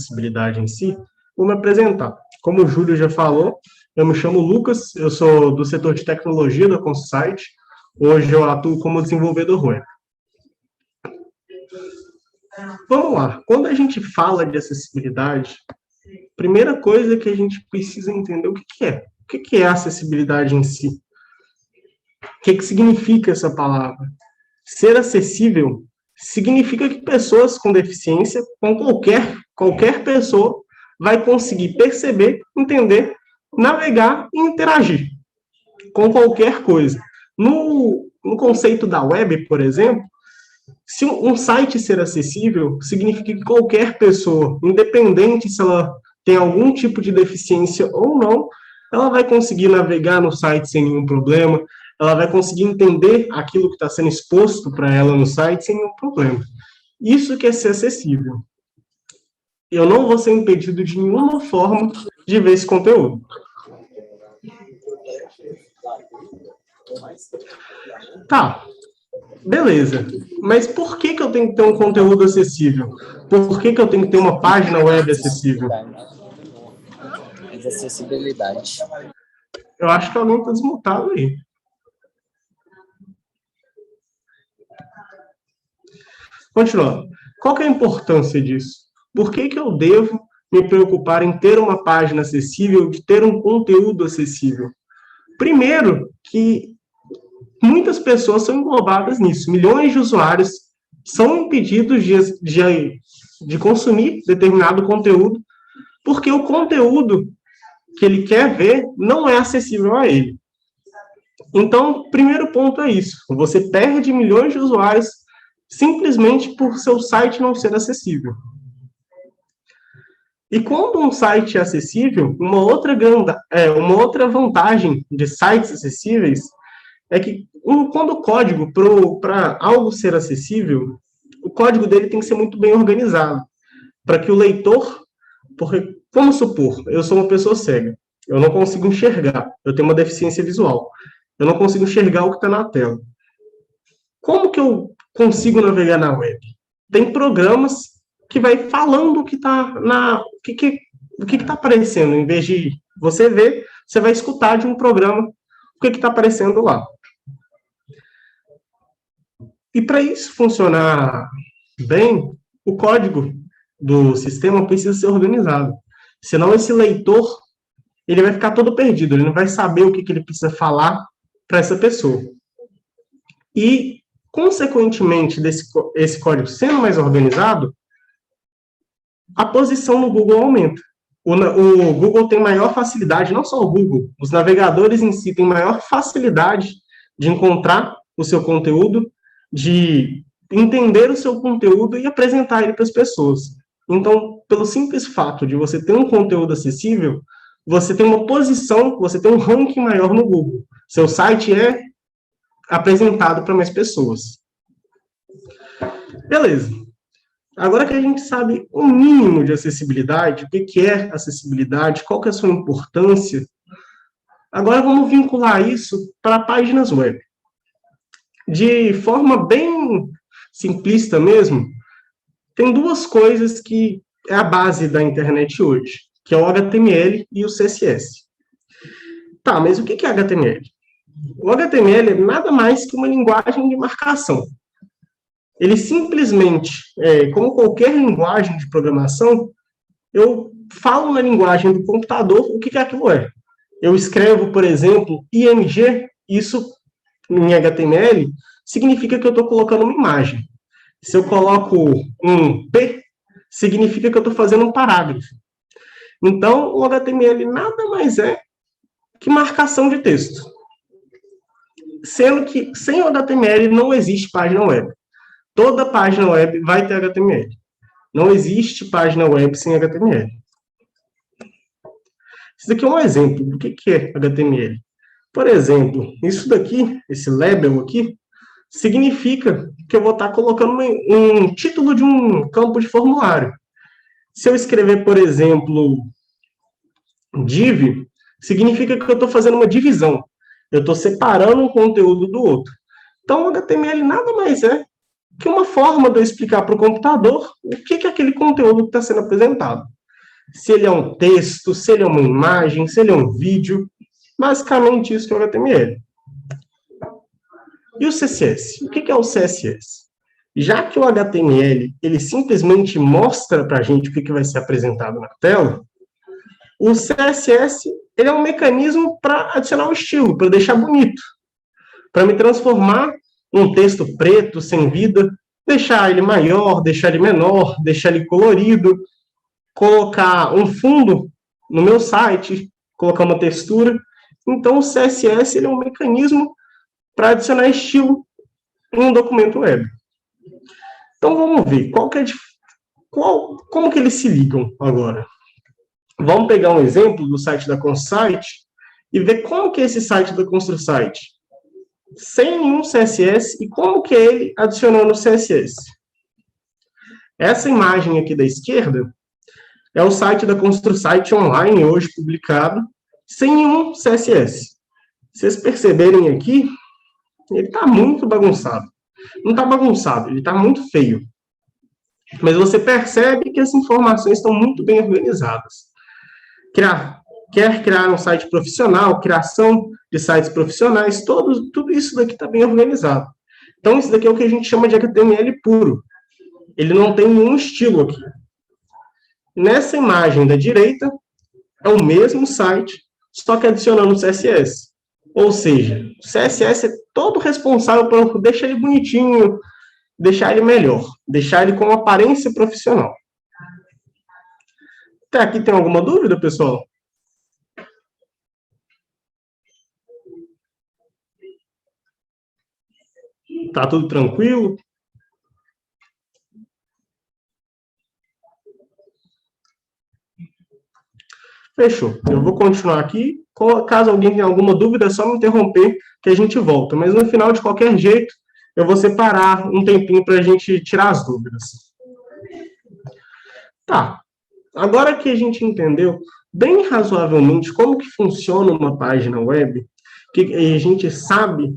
acessibilidade em si, vou me apresentar. Como o Júlio já falou, eu me chamo Lucas, eu sou do setor de tecnologia da Consite. Hoje eu atuo como desenvolvedor web. Vamos lá. Quando a gente fala de acessibilidade, primeira coisa que a gente precisa entender o que é. O que é acessibilidade em si? O que significa essa palavra? Ser acessível significa que pessoas com deficiência, com qualquer pessoa, vai conseguir perceber, entender, navegar e interagir com qualquer coisa. No conceito da web, por exemplo, se um site ser acessível, significa que qualquer pessoa, independente se ela tem algum tipo de deficiência ou não, ela vai conseguir navegar no site sem nenhum problema, ela vai conseguir entender aquilo que está sendo exposto para ela no site sem nenhum problema. Isso que é ser acessível. Eu não vou ser impedido de nenhuma forma de ver esse conteúdo. Tá, beleza. Mas por que eu tenho que ter um conteúdo acessível? Por que eu tenho que ter uma página web acessível? Acessibilidade. Eu acho que alguém está desmutado aí. Continuando. Qual que é a importância disso? Por que eu devo me preocupar em ter uma página acessível, de ter um conteúdo acessível? Primeiro, que muitas pessoas são englobadas nisso. Milhões de usuários são impedidos de consumir determinado conteúdo, porque o conteúdo que ele quer ver não é acessível a ele. Então, o primeiro ponto é isso. Você perde milhões de usuários simplesmente por seu site não ser acessível. E quando um site é acessível, uma outra vantagem de sites acessíveis é que quando o código para algo ser acessível, o código dele tem que ser muito bem organizado, para que o leitor, porque, vamos supor, eu sou uma pessoa cega, eu não consigo enxergar, eu tenho uma deficiência visual, eu não consigo enxergar o que está na tela. Como que eu consigo navegar na web? Tem programas que vai falando o que está o que está aparecendo. Em vez de você ver, você vai escutar de um programa o que está aparecendo lá. E para isso funcionar bem, o código do sistema precisa ser organizado. Senão esse leitor ele vai ficar todo perdido, ele não vai saber o que ele precisa falar para essa pessoa. E, consequentemente, esse código sendo mais organizado, a posição no Google aumenta. O Google tem maior facilidade, não só o Google, os navegadores em si têm maior facilidade de encontrar o seu conteúdo, de entender o seu conteúdo e apresentar ele para as pessoas. Então, pelo simples fato de você ter um conteúdo acessível, você tem uma posição, você tem um ranking maior no Google. Seu site é apresentado para mais pessoas. Beleza. Agora que a gente sabe o mínimo de acessibilidade, o que é acessibilidade, qual que é a sua importância, agora vamos vincular isso para páginas web. De forma bem simplista mesmo, tem duas coisas que é a base da internet hoje, que é o HTML e o CSS. Tá, mas o que é HTML? O HTML é nada mais que uma linguagem de marcação. Ele simplesmente, como qualquer linguagem de programação, eu falo na linguagem do computador o que aquilo é. Eu escrevo, por exemplo, IMG, isso em HTML, significa que eu estou colocando uma imagem. Se eu coloco um P, significa que eu estou fazendo um parágrafo. Então, o HTML nada mais é que marcação de texto. Sendo que sem o HTML não existe página web. Toda página web vai ter HTML. Não existe página web sem HTML. Isso daqui é um exemplo do que é HTML. Por exemplo, isso daqui, esse label aqui, significa que eu vou estar colocando um título de um campo de formulário. Se eu escrever, por exemplo, div, significa que eu estou fazendo uma divisão. Eu estou separando um conteúdo do outro. Então, o HTML nada mais é que uma forma de eu explicar para o computador o que é aquele conteúdo que está sendo apresentado. Se ele é um texto, se ele é uma imagem, se ele é um vídeo. Basicamente isso que é o HTML. E o CSS? O que é o CSS? Já que o HTML ele simplesmente mostra para a gente o que vai ser apresentado na tela, o CSS ele é um mecanismo para adicionar o estilo, para deixar bonito, para me transformar um texto preto, sem vida, deixar ele maior, deixar ele menor, deixar ele colorido, colocar um fundo no meu site, colocar uma textura. Então, o CSS ele é um mecanismo para adicionar estilo em um documento web. Então, vamos ver como que eles se ligam agora. Vamos pegar um exemplo do site da ConstruSite e ver como que é esse site da ConstruSite sem nenhum CSS e como que é ele adicionando o CSS. Essa imagem aqui da esquerda é o site da ConstruSite online, hoje publicado, sem nenhum CSS. Se vocês perceberem aqui, ele está muito bagunçado. Não está bagunçado, ele está muito feio. Mas você percebe que as informações estão muito bem organizadas. Quer criar um site profissional, criação de sites profissionais, tudo isso daqui está bem organizado. Então, isso daqui é o que a gente chama de HTML puro. Ele não tem nenhum estilo aqui. Nessa imagem da direita, é o mesmo site, só que adicionando o CSS. Ou seja, o CSS é todo responsável por deixar ele bonitinho, deixar ele melhor, deixar ele com uma aparência profissional. Até aqui tem alguma dúvida, pessoal? Tá tudo tranquilo? Fechou. Eu vou continuar aqui. Caso alguém tenha alguma dúvida, é só me interromper que a gente volta. Mas no final, de qualquer jeito, eu vou separar um tempinho para a gente tirar as dúvidas. Tá. Agora que a gente entendeu bem razoavelmente como que funciona uma página web, que a gente sabe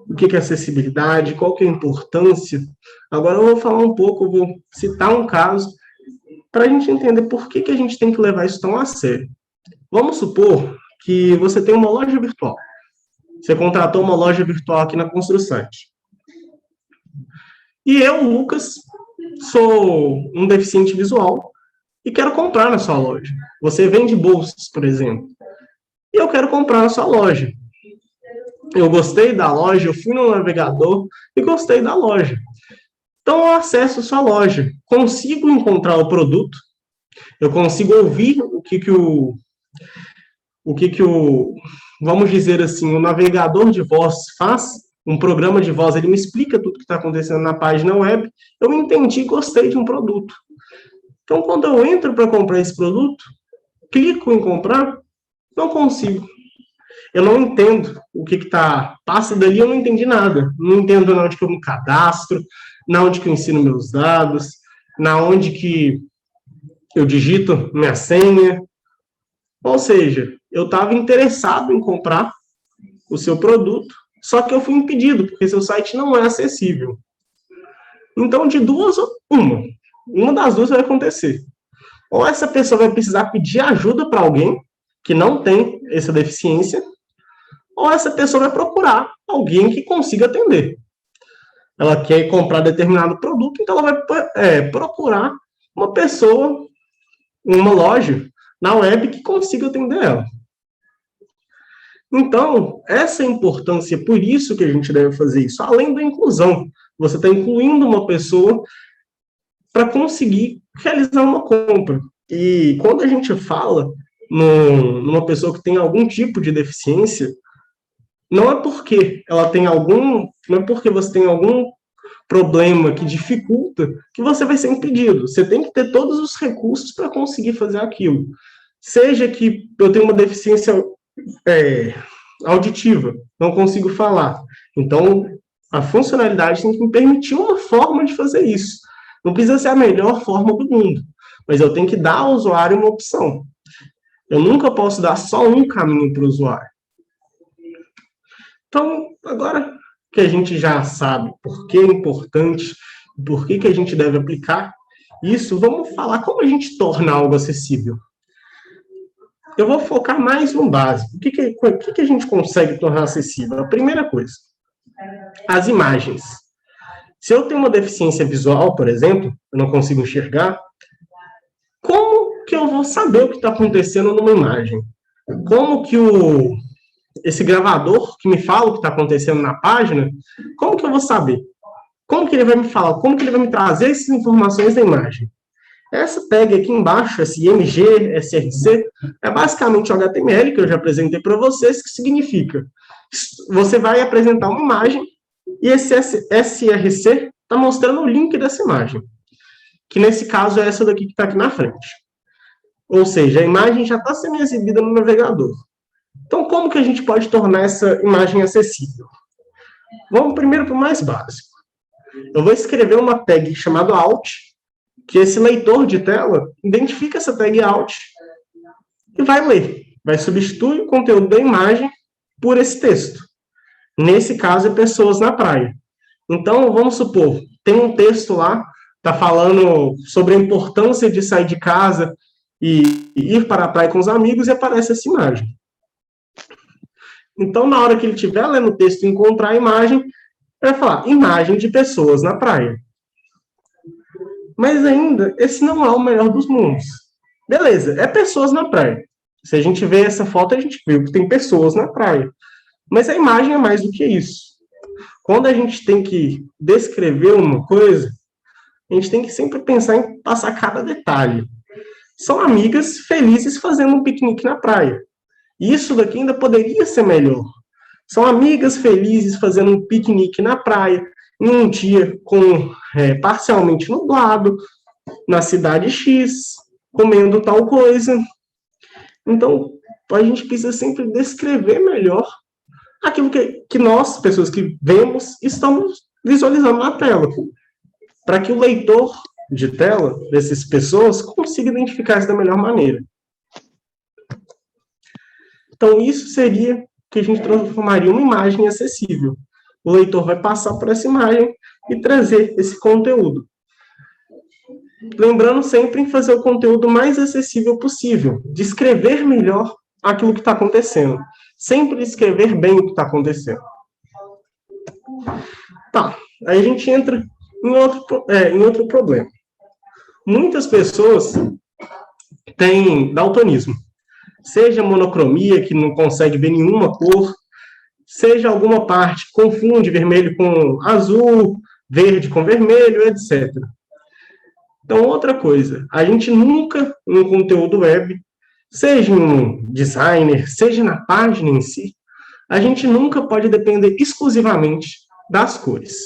o que é acessibilidade, qual que é a importância, agora eu vou falar um pouco, eu vou citar um caso para a gente entender por que a gente tem que levar isso tão a sério. Vamos supor que você tem uma loja virtual. Você contratou uma loja virtual aqui na ConstruSite. E eu, Lucas, sou um deficiente visual e quero comprar na sua loja. Você vende bolsas, por exemplo. E eu quero comprar na sua loja. Eu gostei da loja, eu fui no navegador e gostei da loja. Então, eu acesso a sua loja, consigo encontrar o produto, eu consigo ouvir vamos dizer assim, o navegador de voz faz, um programa de voz, ele me explica tudo que está acontecendo na página web, eu entendi e gostei de um produto. Então, quando eu entro para comprar esse produto, clico em comprar, não consigo. Eu não entendo o que está... Passa dali, eu não entendi nada. Não entendo na onde que eu me cadastro, na onde que eu ensino meus dados, na onde que eu digito minha senha. Ou seja, eu estava interessado em comprar o seu produto, só que eu fui impedido, porque seu site não é acessível. Então, de duas, uma das duas vai acontecer. Ou essa pessoa vai precisar pedir ajuda para alguém que não tem essa deficiência, ou essa pessoa vai procurar alguém que consiga atender. Ela quer comprar determinado produto, então ela vai procurar uma pessoa, uma loja na web que consiga atender ela. Então, essa é a importância, por isso que a gente deve fazer isso, além da inclusão. Você está incluindo uma pessoa para conseguir realizar uma compra. E quando a gente fala numa pessoa que tem algum tipo de deficiência, não é porque não é porque você tem algum problema que dificulta que você vai ser impedido. Você tem que ter todos os recursos para conseguir fazer aquilo. Seja que eu tenho uma deficiência auditiva, não consigo falar. Então, a funcionalidade tem que me permitir uma forma de fazer isso. Não precisa ser a melhor forma do mundo, mas eu tenho que dar ao usuário uma opção. Eu nunca posso dar só um caminho para o usuário. Então, agora que a gente já sabe por que é importante, por que a gente deve aplicar isso, vamos falar como a gente torna algo acessível. Eu vou focar mais no básico. O que a gente consegue tornar acessível? A primeira coisa, as imagens. Se eu tenho uma deficiência visual, por exemplo, eu não consigo enxergar, como que eu vou saber o que está acontecendo numa imagem? Como que esse gravador que me fala o que está acontecendo na página, como que eu vou saber? Como que ele vai me falar? Como que ele vai me trazer essas informações da imagem? Essa tag aqui embaixo, esse IMG, SRC, é basicamente o HTML que eu já apresentei para vocês, que significa você vai apresentar uma imagem e esse SRC está mostrando o link dessa imagem, que nesse caso é essa daqui que está aqui na frente. Ou seja, a imagem já está sendo exibida no navegador. Então, como que a gente pode tornar essa imagem acessível? Vamos primeiro para o mais básico. Eu vou escrever uma tag chamada alt, que esse leitor de tela identifica essa tag alt e vai ler. Vai substituir o conteúdo da imagem por esse texto. Nesse caso, é pessoas na praia. Então, vamos supor, tem um texto lá, está falando sobre a importância de sair de casa e ir para a praia com os amigos, e aparece essa imagem. Então, na hora que ele estiver lendo o texto e encontrar a imagem, vai falar, imagem de pessoas na praia. Mas ainda, esse não é o melhor dos mundos. Beleza, é pessoas na praia. Se a gente vê essa foto, a gente viu que tem pessoas na praia. Mas a imagem é mais do que isso. Quando a gente tem que descrever uma coisa, a gente tem que sempre pensar em passar cada detalhe. São amigas felizes fazendo um piquenique na praia. Isso daqui ainda poderia ser melhor. São amigas felizes fazendo um piquenique na praia, em um dia parcialmente nublado, na cidade X, comendo tal coisa. Então, a gente precisa sempre descrever melhor aquilo que nós, pessoas que vemos, estamos visualizando na tela, para que o leitor de tela dessas pessoas consiga identificar isso da melhor maneira. Então, isso seria que a gente transformaria uma imagem acessível. O leitor vai passar por essa imagem e trazer esse conteúdo. Lembrando sempre em fazer o conteúdo mais acessível possível, descrever melhor aquilo que está acontecendo. Sempre descrever bem o que está acontecendo. Tá, aí a gente entra em outro problema. Muitas pessoas têm daltonismo. Seja monocromia, que não consegue ver nenhuma cor, seja alguma parte que confunde vermelho com azul, verde com vermelho, etc. Então, outra coisa, a gente nunca, no conteúdo web, seja um designer, seja na página em si, a gente nunca pode depender exclusivamente das cores.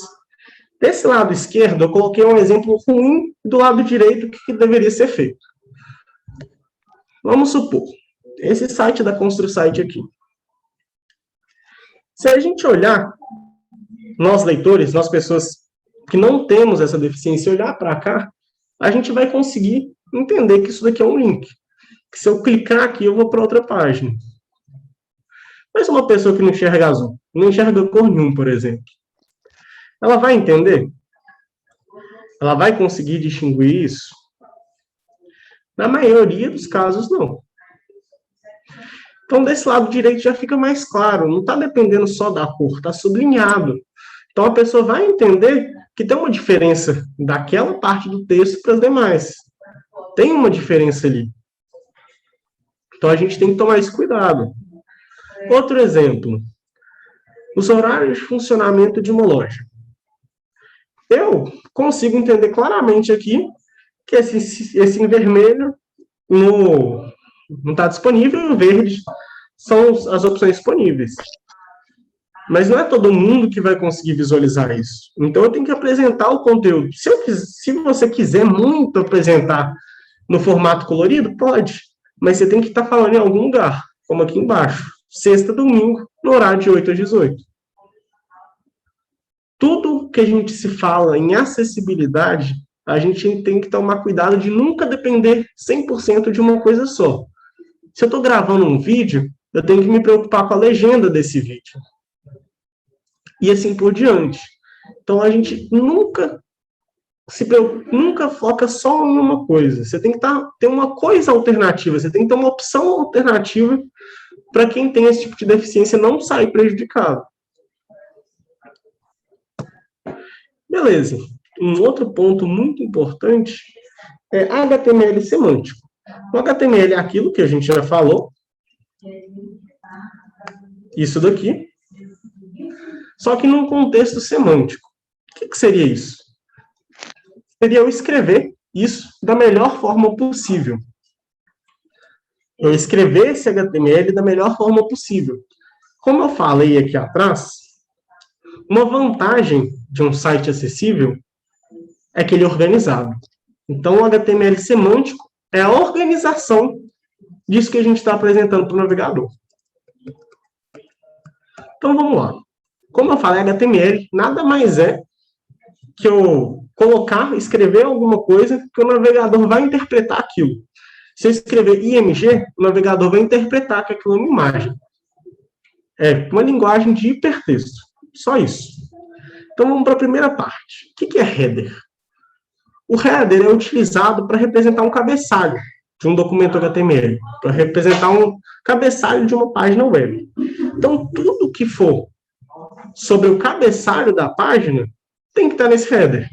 Desse lado esquerdo, eu coloquei um exemplo ruim, do lado direito, o que deveria ser feito. Vamos supor, esse site da ConstruSite aqui. Se a gente olhar, nós leitores, nós pessoas que não temos essa deficiência, olhar para cá, a gente vai conseguir entender que isso daqui é um link. Que se eu clicar aqui, eu vou para outra página. Mas uma pessoa que não enxerga azul, não enxerga cor nenhuma, por exemplo, ela vai entender? Ela vai conseguir distinguir isso? Na maioria dos casos, não. Então, desse lado direito já fica mais claro, não está dependendo só da cor, está sublinhado. Então, a pessoa vai entender que tem uma diferença daquela parte do texto para as demais. Tem uma diferença ali. Então, a gente tem que tomar esse cuidado. Outro exemplo. Os horários de funcionamento de uma loja. Eu consigo entender claramente aqui que esse em vermelho não está disponível e o verde são as opções disponíveis. Mas não é todo mundo que vai conseguir visualizar isso. Então, eu tenho que apresentar o conteúdo. Se você quiser muito apresentar no formato colorido, pode. Mas você tem que estar falando em algum lugar, como aqui embaixo. Sexta, domingo, no horário de 8 às 18. Tudo que a gente se fala em acessibilidade, a gente tem que tomar cuidado de nunca depender 100% de uma coisa só. Se eu estou gravando um vídeo, eu tenho que me preocupar com a legenda desse vídeo. e assim por diante. Então, a gente nunca foca só em uma coisa. Você tem que ter uma coisa alternativa, você tem que ter uma opção alternativa para quem tem esse tipo de deficiência não sair prejudicado. Beleza. Um outro ponto muito importante é HTML semântico. O HTML é aquilo que a gente já falou, isso daqui, só que num contexto semântico. O que seria isso? Seria eu escrever isso da melhor forma possível. Eu escrever esse HTML da melhor forma possível. Como eu falei aqui atrás, uma vantagem de um site acessível é que ele é organizado. Então, o HTML semântico é a organização disso que a gente está apresentando para o navegador. Então, vamos lá. Como eu falei, HTML nada mais é que eu escrever alguma coisa que o navegador vai interpretar aquilo. Se eu escrever IMG, o navegador vai interpretar que aquilo é uma imagem. É uma linguagem de hipertexto. Só isso. Então, vamos para a primeira parte. O que é header? O header é utilizado para representar um cabeçalho de um documento HTML, para representar um cabeçalho de uma página web. Então, tudo que for sobre o cabeçalho da página tem que estar nesse header.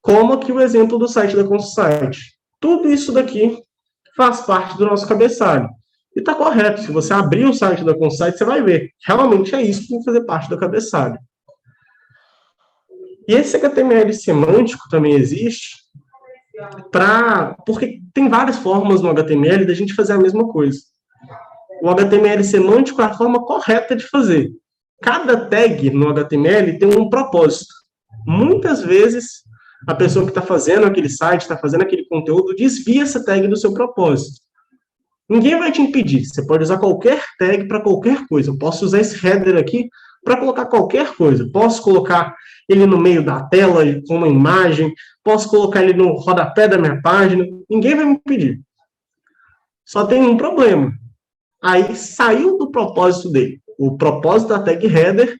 Como aqui o exemplo do site da ConstruSite. Tudo isso daqui faz parte do nosso cabeçalho. E está correto. Se você abrir o site da ConstruSite, você vai ver. Realmente é isso que tem que fazer parte do cabeçalho. E esse HTML semântico também existe porque tem várias formas no HTML da gente fazer a mesma coisa. O HTML semântico é a forma correta de fazer. Cada tag no HTML tem um propósito. Muitas vezes, a pessoa que está fazendo aquele site, está fazendo aquele conteúdo, desvia essa tag do seu propósito. Ninguém vai te impedir. Você pode usar qualquer tag para qualquer coisa. Eu posso usar esse header aqui para colocar qualquer coisa. Posso colocar ele no meio da tela com uma imagem. Posso colocar ele no rodapé da minha página. Ninguém vai me impedir. Só tem um problema. Aí saiu do propósito dele. O propósito da tag header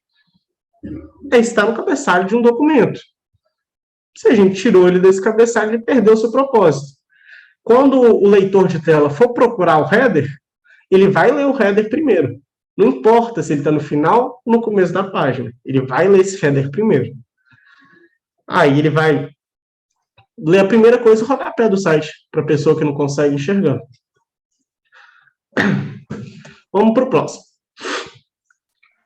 é estar no cabeçalho de um documento. Se a gente tirou ele desse cabeçalho, ele perdeu o seu propósito. Quando o leitor de tela for procurar o header, ele vai ler o header primeiro. Não importa se ele está no final ou no começo da página. Ele vai ler esse header primeiro. Aí ele vai ler a primeira coisa, o rodapé do site, para a pessoa que não consegue enxergar. Vamos para o próximo.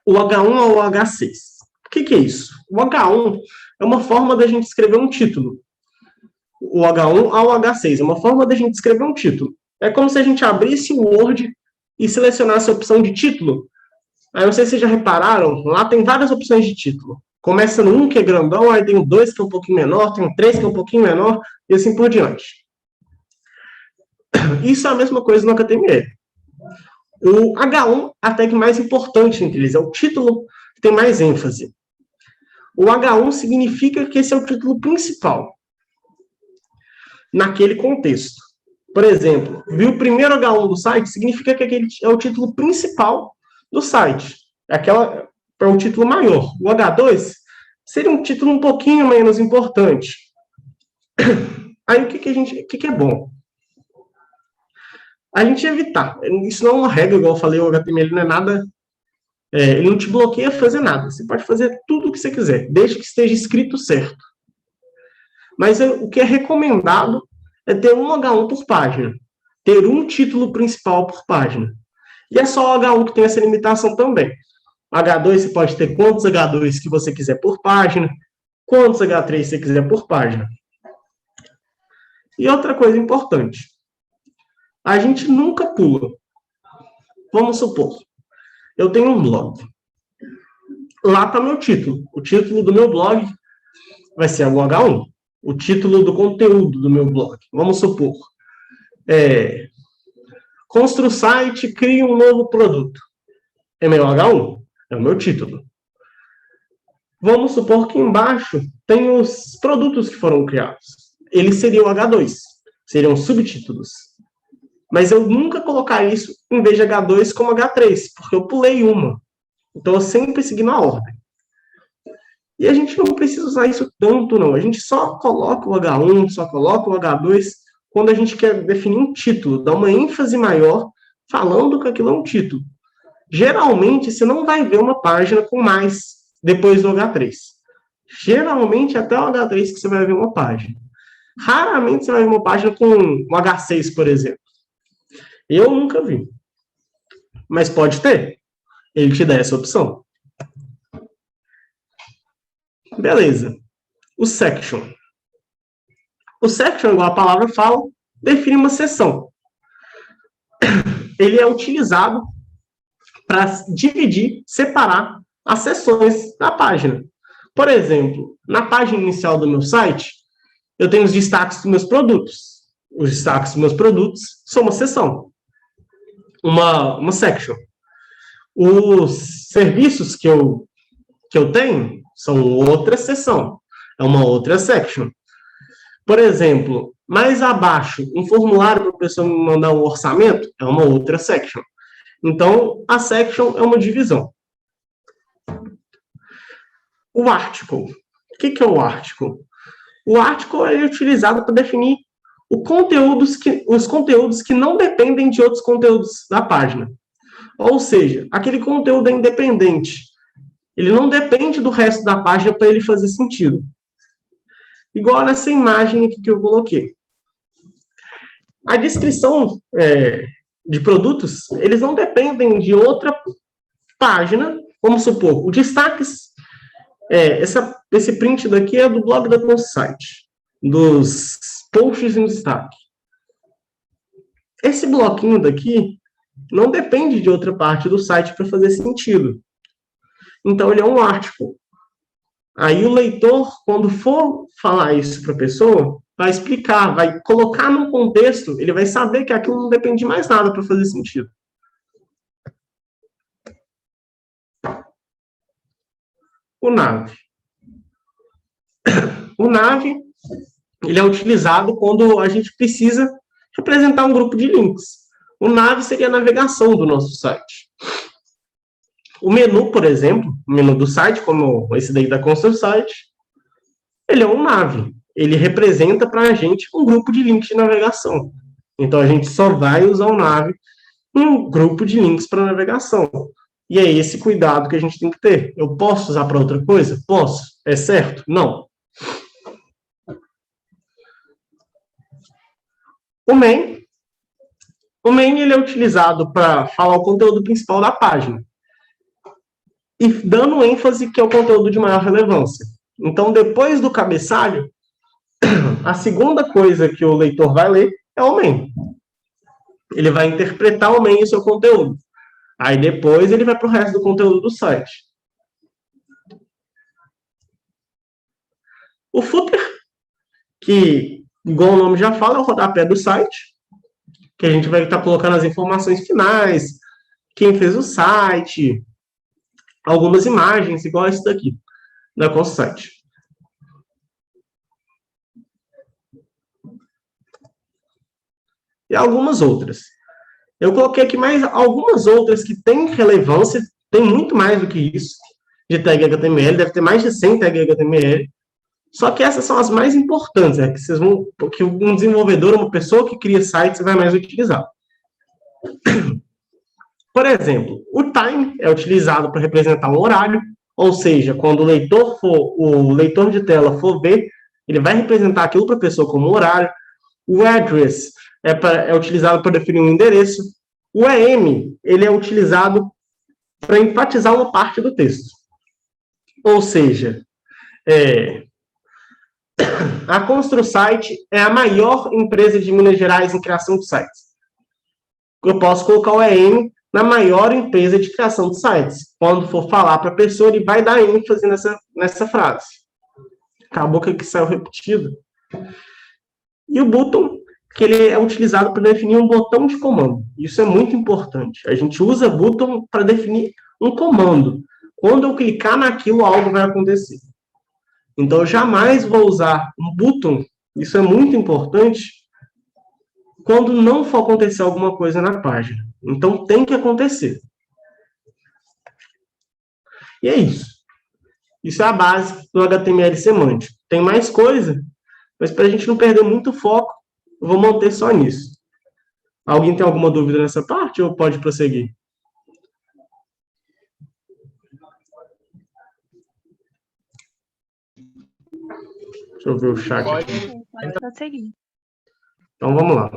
O H1 ao H6. O que é isso? O H1 é uma forma da gente escrever um título. O H1 ao H6 é uma forma da gente escrever um título. É como se a gente abrisse o Word e selecionasse a opção de título. Aí, não sei se vocês já repararam, lá tem várias opções de título. Começa no 1, que é grandão, aí tem o 2, que é um pouquinho menor, tem o 3, que é um pouquinho menor, e assim por diante. Isso é a mesma coisa no HTML. O H1 é a tag mais importante entre eles, é o título que tem mais ênfase. O H1 significa que esse é o título principal naquele contexto. Por exemplo, viu o primeiro H1 do site, significa que aquele é o título principal do site. É o título maior. O H2 seria um título um pouquinho menos importante. Aí, o que é bom? A gente evitar. Isso não é uma regra, igual eu falei, o HTML não é nada... ele não te bloqueia a fazer nada. Você pode fazer tudo o que você quiser, desde que esteja escrito certo. Mas o que é recomendado é ter um H1 por página. Ter um título principal por página. E é só o H1 que tem essa limitação também. H2 você pode ter quantos H2 que você quiser por página, quantos H3 você quiser por página. E outra coisa importante. A gente nunca pula. Vamos supor, eu tenho um blog. Lá está meu título. O título do meu blog vai ser o H1. O título do conteúdo do meu blog. Vamos supor. ConstruSite cria um novo produto. É meu H1. É o meu título. Vamos supor que embaixo tem os produtos que foram criados. Eles seriam H2. Seriam subtítulos. Mas eu nunca colocar isso em vez de H2 como H3, porque eu pulei uma. Então eu sempre segui na ordem. E a gente não precisa usar isso tanto, não. A gente só coloca o H1, só coloca o H2 quando a gente quer definir um título, dar uma ênfase maior falando que aquilo é um título. Geralmente, você não vai ver uma página com mais depois do H3. Geralmente, até o H3 que você vai ver uma página. Raramente você vai ver uma página com um H6, por exemplo. Eu nunca vi. Mas pode ter. Ele te dá essa opção. Beleza. O section. O section, igual a palavra fala, define uma seção. Ele é utilizado para dividir, separar as seções da página. Por exemplo, na página inicial do meu site, eu tenho os destaques dos meus produtos. Os destaques dos meus produtos são uma seção, uma section. Os serviços que eu tenho são outra seção, é uma outra section. Por exemplo, mais abaixo, um formulário para a pessoa me mandar um orçamento, é uma outra section. Então, a section é uma divisão. O article. O que é o article? O article é utilizado para definir os conteúdos que não dependem de outros conteúdos da página. Ou seja, aquele conteúdo é independente. Ele não depende do resto da página para ele fazer sentido. Igual nessa imagem aqui que eu coloquei. A descrição de produtos, eles não dependem de outra página. Vamos supor, o destaques, esse print daqui é do blog da Consite, dos posts em destaque. Esse bloquinho daqui não depende de outra parte do site para fazer sentido. Então, ele é um article. Aí o leitor, quando for falar isso para a pessoa, vai explicar, vai colocar num contexto, ele vai saber que aquilo não depende de mais nada para fazer sentido. O nav. O nav, ele é utilizado quando a gente precisa representar um grupo de links. O nav seria a navegação do nosso site. O menu, por exemplo, o menu do site, como esse daí da Constant Site, ele é um nav. Ele representa para a gente um grupo de links de navegação. Então, a gente só vai usar o nav em um grupo de links para navegação. E é esse cuidado que a gente tem que ter. Eu posso usar para outra coisa? Posso. É certo? Não. O main. O main ele é utilizado para falar o conteúdo principal da página. E dando ênfase que é o conteúdo de maior relevância. Então, depois do cabeçalho, a segunda coisa que o leitor vai ler é o main. Ele vai interpretar o main e o seu conteúdo. Aí depois ele vai para o resto do conteúdo do site. O footer, que, igual o nome já fala, é o rodapé do site, que a gente vai estar colocando as informações finais, quem fez o site, algumas imagens, igual esse daqui, da ConSite. E algumas outras. Eu coloquei aqui mais algumas outras que têm relevância, tem muito mais do que isso, de tag HTML, deve ter mais de 100 tag HTML, só que essas são as mais importantes, que um desenvolvedor, uma pessoa que cria sites vai mais utilizar. Por exemplo, o time é utilizado para representar um horário, ou seja, quando o leitor de tela for ver, ele vai representar aquilo para a pessoa como um horário. O address é utilizado para definir um endereço. O EM, ele é utilizado para enfatizar uma parte do texto. Ou seja, a ConstruSite é a maior empresa de Minas Gerais em criação de sites. Eu posso colocar o EM na maior empresa de criação de sites. Quando for falar para a pessoa, ele vai dar ênfase nessa frase. Acabou que aqui saiu repetido. E o button, que ele é utilizado para definir um botão de comando. Isso é muito importante. A gente usa button para definir um comando. Quando eu clicar naquilo, algo vai acontecer. Então, eu jamais vou usar um button, isso é muito importante, quando não for acontecer alguma coisa na página. Então, tem que acontecer. E é isso. Isso é a base do HTML semântico. Tem mais coisa, mas para a gente não perder muito foco, eu vou manter só nisso. Alguém tem alguma dúvida nessa parte ou pode prosseguir? Deixa eu ver o chat aqui. Pode prosseguir. Então, vamos lá.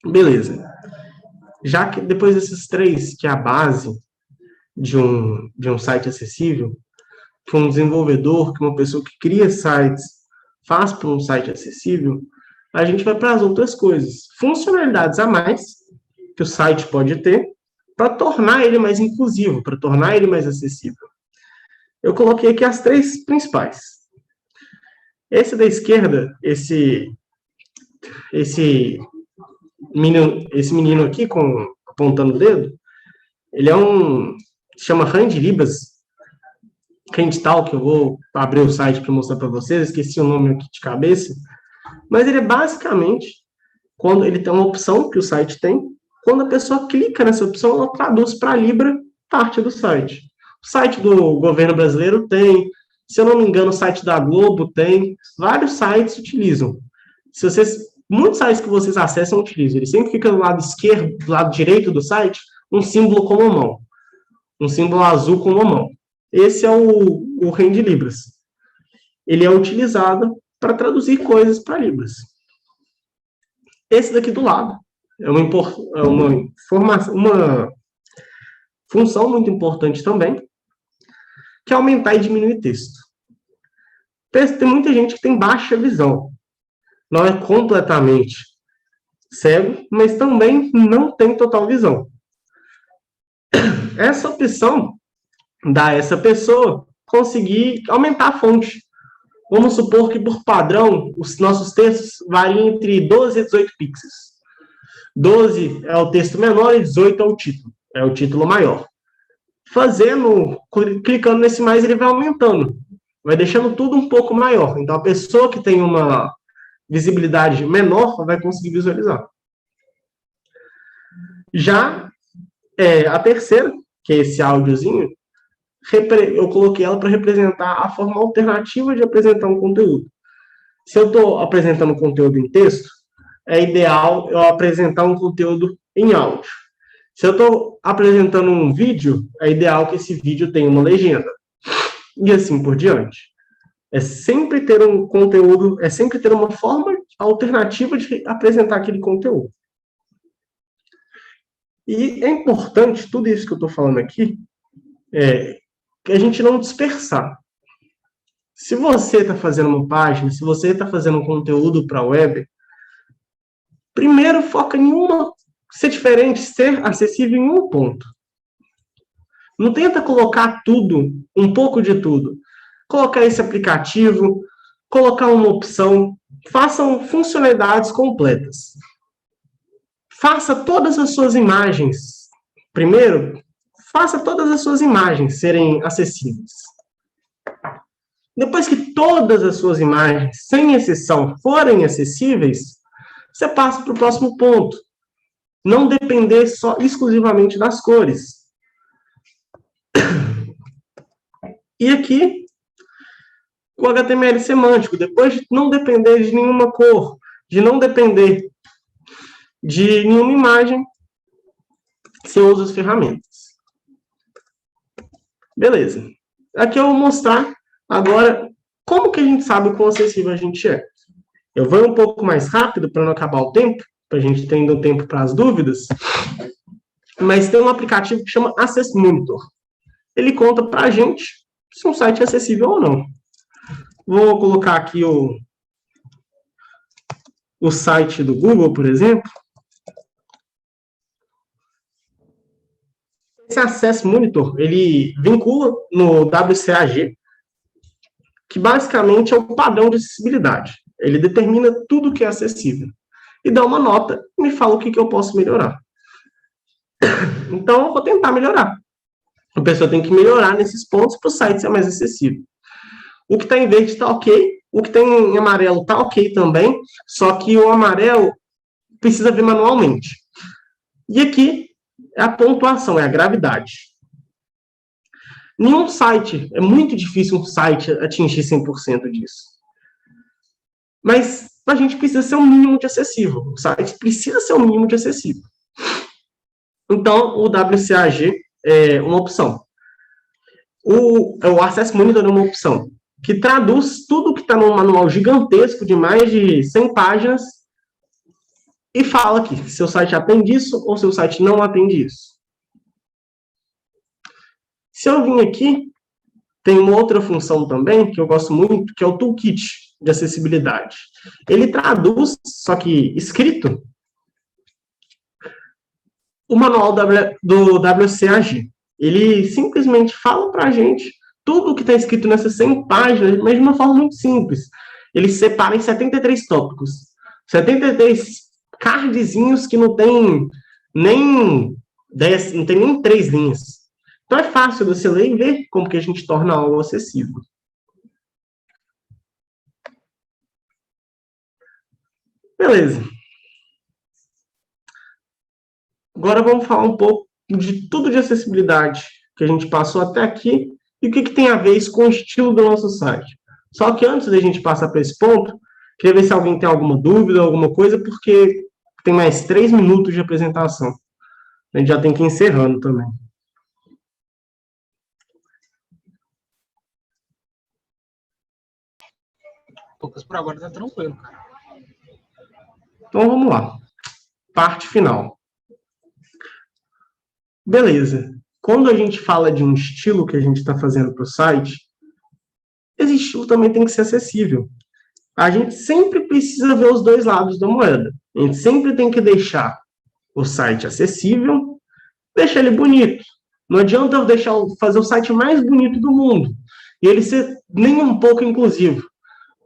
Beleza. Já que depois desses três, que é a base de um site acessível, que um desenvolvedor, que uma pessoa que cria sites faz para um site acessível, a gente vai para as outras coisas. Funcionalidades a mais que o site pode ter para tornar ele mais inclusivo, para tornar ele mais acessível. Eu coloquei aqui as três principais. Esse da esquerda, esse menino aqui apontando o dedo, ele chama Handlibas, Handtalk, eu vou abrir o site para mostrar para vocês, esqueci o nome aqui de cabeça, mas ele é basicamente, quando ele tem uma opção que o site tem, quando a pessoa clica nessa opção, ela traduz para a Libra parte do site. O site do governo brasileiro tem, se eu não me engano, o site da Globo tem, vários sites utilizam. Muitos sites que vocês acessam utilizam, ele sempre fica do lado esquerdo, do lado direito do site, um símbolo com uma mão, um símbolo azul com uma mão. Esse é o Handlibras. Ele é utilizado para traduzir coisas para Libras. Esse daqui do lado é uma função muito importante também, que é aumentar e diminuir texto. Tem muita gente que tem baixa visão. Não é completamente cego, mas também não tem total visão. Essa opção dá a essa pessoa conseguir aumentar a fonte. Vamos supor que, por padrão, os nossos textos variam entre 12 e 18 pixels. 12 é o texto menor e 18 é o título maior. Clicando nesse mais, ele vai aumentando. Vai deixando tudo um pouco maior. Então, a pessoa que tem uma visibilidade menor vai conseguir visualizar. Já a terceira, que é esse áudiozinho, eu coloquei ela para representar a forma alternativa de apresentar um conteúdo. Se eu estou apresentando conteúdo em texto, é ideal eu apresentar um conteúdo em áudio. Se eu estou apresentando um vídeo, é ideal que esse vídeo tenha uma legenda. E assim por diante. É sempre ter um conteúdo, é sempre ter uma forma alternativa de apresentar aquele conteúdo. E é importante, tudo isso que eu estou falando aqui, que a gente não dispersar. Se você está fazendo uma página, se você está fazendo um conteúdo para a web, primeiro foca em ser diferente, ser acessível em um ponto. Não tenta colocar tudo, um pouco de tudo. Colocar esse aplicativo, colocar uma opção, façam funcionalidades completas. Faça todas as suas imagens. Primeiro, faça todas as suas imagens serem acessíveis. Depois que todas as suas imagens, sem exceção, forem acessíveis, você passa para o próximo ponto. Não depender exclusivamente das cores. E aqui, o HTML semântico, depois de não depender de nenhuma cor, de não depender de nenhuma imagem, você usa as ferramentas. Beleza. Aqui eu vou mostrar agora como que a gente sabe o quão acessível a gente é. Eu vou um pouco mais rápido para não acabar o tempo, para a gente ter ainda um tempo para as dúvidas, mas tem um aplicativo que chama Access Monitor. Ele conta para a gente se um site é acessível ou não. Vou colocar aqui o site do Google, por exemplo. Esse Access Monitor, ele vincula no WCAG, que basicamente é o padrão de acessibilidade. Ele determina tudo que é acessível. E dá uma nota e me fala o que eu posso melhorar. Então, eu vou tentar melhorar. A pessoa tem que melhorar nesses pontos para o site ser mais acessível. O que está em verde está ok. O que tem em amarelo está ok também. Só que o amarelo precisa ver manualmente. E aqui é a pontuação, é a gravidade. Nenhum site, é muito difícil um site atingir 100% disso. Mas a gente precisa ser um mínimo de acessível. O site precisa ser um mínimo de acessível. Então, o WCAG é uma opção. O Access Monitor é uma opção, que traduz tudo que está num manual gigantesco de mais de 100 páginas e fala que seu site atende isso ou seu site não atende isso. Se eu vim aqui, tem uma outra função também que eu gosto muito, que é o Toolkit de acessibilidade. Ele traduz, só que escrito, o manual do WCAG. Ele simplesmente fala para a gente tudo o que está escrito nessas 100 páginas, mas de uma forma muito simples. Ele separa em 73 tópicos. 73 cardzinhos que não tem nem 10, não tem nem 3 linhas. Então é fácil você ler e ver como que a gente torna algo acessível. Beleza. Agora vamos falar um pouco de tudo de acessibilidade que a gente passou até aqui e o que tem a ver isso com o estilo do nosso site. Só que antes da gente passar para esse ponto, queria ver se alguém tem alguma dúvida, alguma coisa, porque tem mais 3 minutos de apresentação. A gente já tem que ir encerrando também. Poucas por agora tá tranquilo, cara. Então vamos lá. Parte final. Beleza. Quando a gente fala de um estilo que a gente está fazendo para o site, esse estilo também tem que ser acessível. A gente sempre precisa ver os dois lados da moeda. A gente sempre tem que deixar o site acessível, deixar ele bonito. Não adianta eu fazer o site mais bonito do mundo e ele ser nem um pouco inclusivo.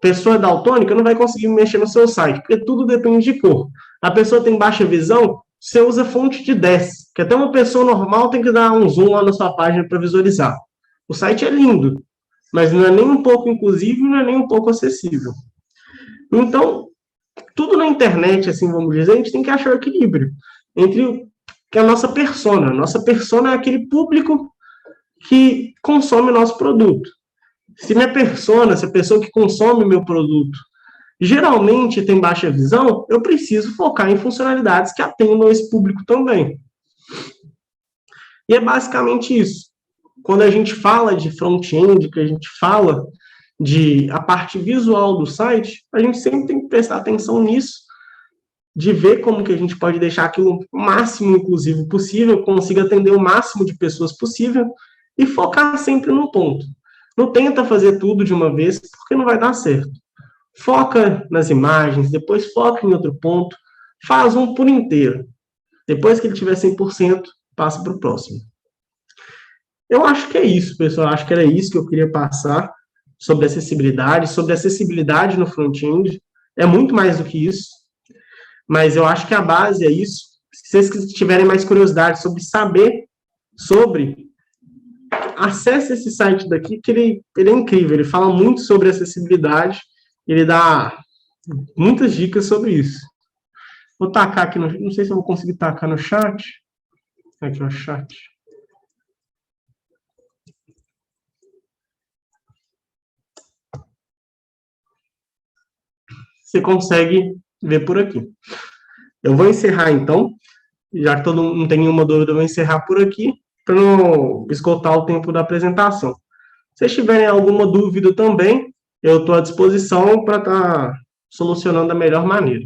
Pessoa daltônica não vai conseguir mexer no seu site, porque tudo depende de cor. A pessoa tem baixa visão, você usa fonte de 10, que até uma pessoa normal tem que dar um zoom lá na sua página para visualizar. O site é lindo, mas não é nem um pouco inclusivo, não é nem um pouco acessível. Então, tudo na internet, assim, vamos dizer, a gente tem que achar o equilíbrio entre a nossa persona. A nossa persona é aquele público que consome o nosso produto. Se minha persona, se a pessoa que consome o meu produto, geralmente tem baixa visão, eu preciso focar em funcionalidades que atendam esse público também. E é basicamente isso. Quando a gente fala de front-end, que a gente fala de a parte visual do site, a gente sempre tem que prestar atenção nisso, de ver como que a gente pode deixar aquilo o máximo inclusivo possível, consiga atender o máximo de pessoas possível e focar sempre num ponto. Não tenta fazer tudo de uma vez, porque não vai dar certo. Foca nas imagens, depois foca em outro ponto, faz um por inteiro. Depois que ele tiver 100%, passa para o próximo. Eu acho que é isso, pessoal. Acho que era isso que eu queria passar sobre acessibilidade no front-end. É muito mais do que isso, mas eu acho que a base é isso. Se vocês tiverem mais curiosidade sobre saber sobre, acesse esse site daqui, que ele é incrível. Ele fala muito sobre acessibilidade, ele dá muitas dicas sobre isso. Vou tacar aqui, não sei se eu vou conseguir tacar no chat. Aqui é o chat. Você consegue ver por aqui. Eu vou encerrar, então. Já que todo mundo não tem nenhuma dúvida, eu vou encerrar por aqui, para não esgotar o tempo da apresentação. Se vocês tiverem alguma dúvida também, eu estou à disposição para estar solucionando da melhor maneira.